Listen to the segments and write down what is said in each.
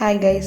Hi guys.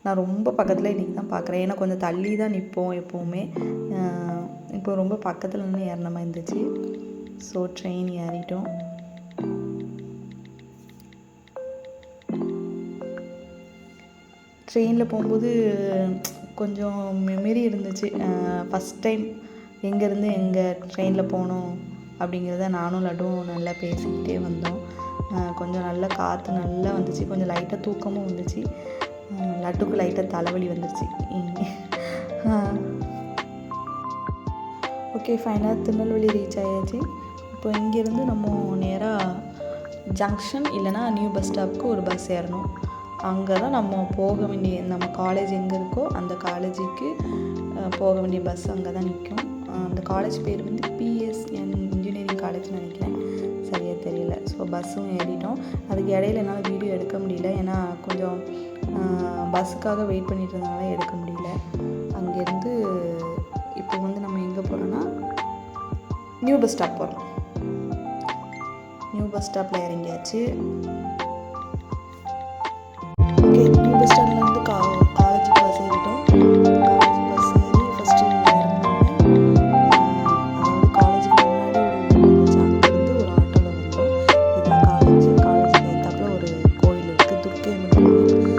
நான் ரொம்ப பக்கத்தில் இன்றைக்கி தான் பார்க்குறேன். ஏன்னா கொஞ்சம் தள்ளி தான் நிற்போம் எப்போவுமே. இப்போ ரொம்ப பக்கத்தில் நின்று ஏறின மாதிரி இருந்துச்சு. ஸோ ட்ரெயின் ஏறிட்டோம். ட்ரெயினில் போகும்போது கொஞ்சம் மெமரி இருந்துச்சு. ஃபஸ்ட் டைம் எங்கேருந்து எங்கே ட்ரெயினில் போனோம் அப்படிங்கிறத நானும் லட்டுவும் நல்லா பேசிக்கிட்டே வந்தோம். கொஞ்சம் நல்லா காற்று நல்லா வந்துச்சு. கொஞ்சம் லைட்டாக தூக்கமும் வந்துச்சு. லட்டுக்கு லைட்டாக தலைவலி வந்துருச்சு. ஓகே, ஃபைனலாக திருநெல்வேலி ரீச் ஆயாச்சு. இப்போ இங்கேருந்து நம்ம நேராக ஜங்ஷன் இல்லைனா நியூ பஸ் ஸ்டாப்புக்கு ஒரு பஸ் ஏறணும். அங்கே தான் நம்ம போக வேண்டிய, நம்ம காலேஜ் எங்கே இருக்கோ அந்த காலேஜுக்கு போக வேண்டிய பஸ் அங்கே தான் நிற்கும். அந்த காலேஜ் பேர் வந்து பிஎஸ்என் இன்ஜினியரிங் காலேஜ்னு நினைக்கிறேன், சரியாக தெரியல. ஸோ பஸ்ஸும் ஏறிட்டோம். அதுக்கு இடையில என்னால் வீடியோ எடுக்க முடியல, ஏன்னா கொஞ்சம் பஸ்ஸுக்காக வெயிட் பண்ணிட்டு இருந்தனால எடுக்க முடியல. அங்கேருந்து இப்போ வந்து நம்ம எங்கே போகிறோன்னா நியூ பஸ் ஸ்டாப் போகிறோம். நியூ பஸ் ஸ்டாப்பில் இறங்கியாச்சு. ஓகே, நியூ பஸ் ஸ்டாண்டில் வந்து காலேஜ் பஸ் ஏறிட்டோம். காலேஜ் பஸ் ஏறி ஃபஸ்ட்டு இறங்கினோடனே அதாவது காலேஜுக்கு முன்னாடி ஒரு இருந்துச்சு, அங்கேருந்து ஒரு ஆட்டோவில் வந்தோம். இதுதான் காலேஜுக்கு ஏற்றாப்புல ஒரு கோயில் இருக்குது, துர்க்கை அம்மன் கோயில்.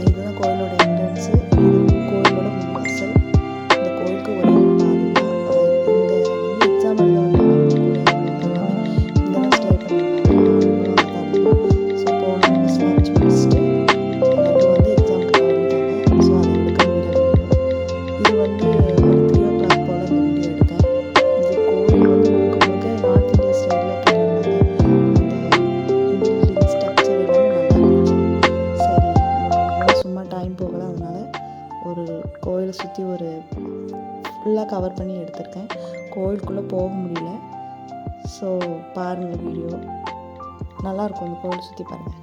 இதுதான் கோயிலோட என்ட்ரன்ஸு. இது கோயிலோட வாசல். இந்த கோயிலுக்கு ஒரே ஒரு பாதை தான். இங்கே வந்து எக்ஸாம் எழுத வந்து இங்கே தான் ஸ்டே பண்ணியிருந்தாங்க. ஸோ போனோம், பஸ் வாட்ச் முடிச்சுட்டு அது வந்து எக்ஸாமுக்கு கிளம்பிட்டாங்க. ஸோ அதை எடுக்க முடியல வீடியோ. இது வந்து ஒரு 3 o'clock போல் இந்த வீடியோ எடுத்தேன். இது கோயில் வந்து முழுக்க முழுக்க நார்த் இந்தியா ஸ்டைலில் கட்டியிருந்தாங்க. அந்த இன்ஜினியரிங் ஸ்ட்ரக்சர் எல்லாமே நல்லா இருந்துச்சு. சரி, சும்மா டைம் போகல, அதனால் ஒரு கோயிலை சுற்றி ஒரு ஃபுல்லாக கவர் பண்ணி எடுத்திருக்கேன். கோயிலுக்குள்ளே போக முடியல. ஸோ பாருங்கள், வீடியோ நல்லாயிருக்கும். அந்த கோயிலை சுற்றி பாருங்கள்.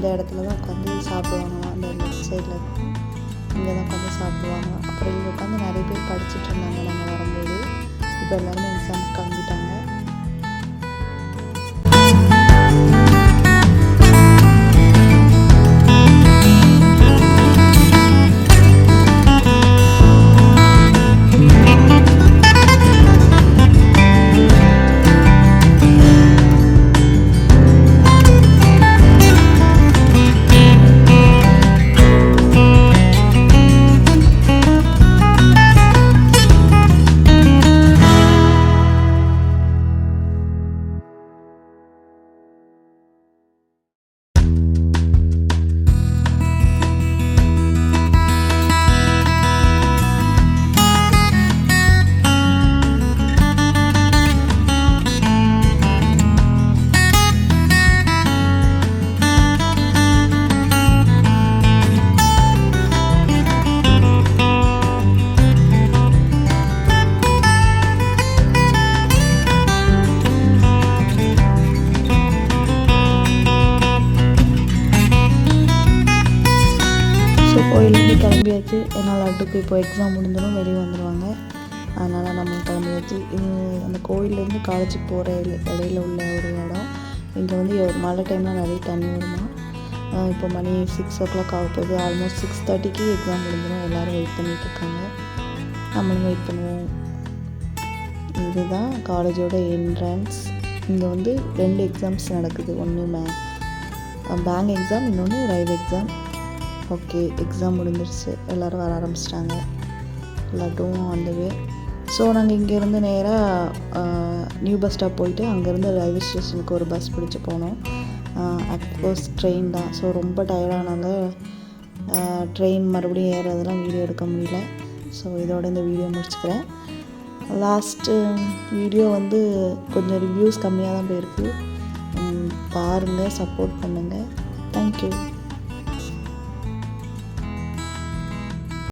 இந்த இடத்துல தான் உட்காந்து சாப்பிடுவாங்களாம். அந்த லெஃப்ட் சைடில் இருக்கும், இங்கே தான் உட்காந்து சாப்பிடுவாங்க. அப்புறம் இங்கே உட்காந்து நிறைய பேர் படிச்சுட்டு இருந்தாங்க நாங்கள் வரும்போது. இப்போ எல்லாருமே எக்ஸாமுக்கு கிளம்பிட்டாங்க. கோயிலேருந்து கிளம்பியாச்சு. ஏன்னா லட்டுக்கு இப்போ எக்ஸாம் முடிஞ்சிடும், வெளியே வந்துடுவாங்க. அதனால் நம்ம கிளம்பியாச்சு. இது அந்த கோயிலேருந்து காலேஜுக்கு போகிற இடையில உள்ள ஒரு இடம். இங்கே வந்து மழை டைமில் நிறைய தண்ணி வருமா. இப்போ மணி 6 o'clock ஆக போகுது. ஆல்மோஸ்ட் 6:30க்கு எக்ஸாம் முடிஞ்சிடும். எல்லோரும் வெயிட் பண்ணிகிட்டு இருக்காங்க, நம்மளும் வெயிட் பண்ணுவோம். இதுதான் காலேஜோட என்ட்ரன்ஸ். இங்கே வந்து 2 எக்ஸாம்ஸ் நடக்குது. ஒன்று பேங்க் எக்ஸாம், இன்னொன்று ரயில்வே எக்ஸாம். ஓகே, எக்ஸாம் முடிஞ்சிருச்சு, எல்லோரும் வர ஆரம்பிச்சிட்டாங்க. லட்டும் ஆன் த வே. ஸோ நாங்கள் இங்கேருந்து நேராக நியூ பஸ் ஸ்டாப் போயிட்டு அங்கேருந்து ரயில்வே ஸ்டேஷனுக்கு ஒரு பஸ் பிடிச்சி போனோம். அஃப்கோர்ஸ் ட்ரெயின் தான். ஸோ ரொம்ப டயர்டானால ட்ரெயின் மறுபடியும் ஏறதெல்லாம் வீடியோ எடுக்க முடியல. ஸோ இதோட இந்த வீடியோ முடிச்சுக்கிறேன். லாஸ்ட்டு வீடியோ வந்து கொஞ்சம் ரிவ்யூஸ் கம்மியாக தான் போயிருக்கு. பாருங்கள், சப்போர்ட் பண்ணுங்கள். தேங்க்யூ.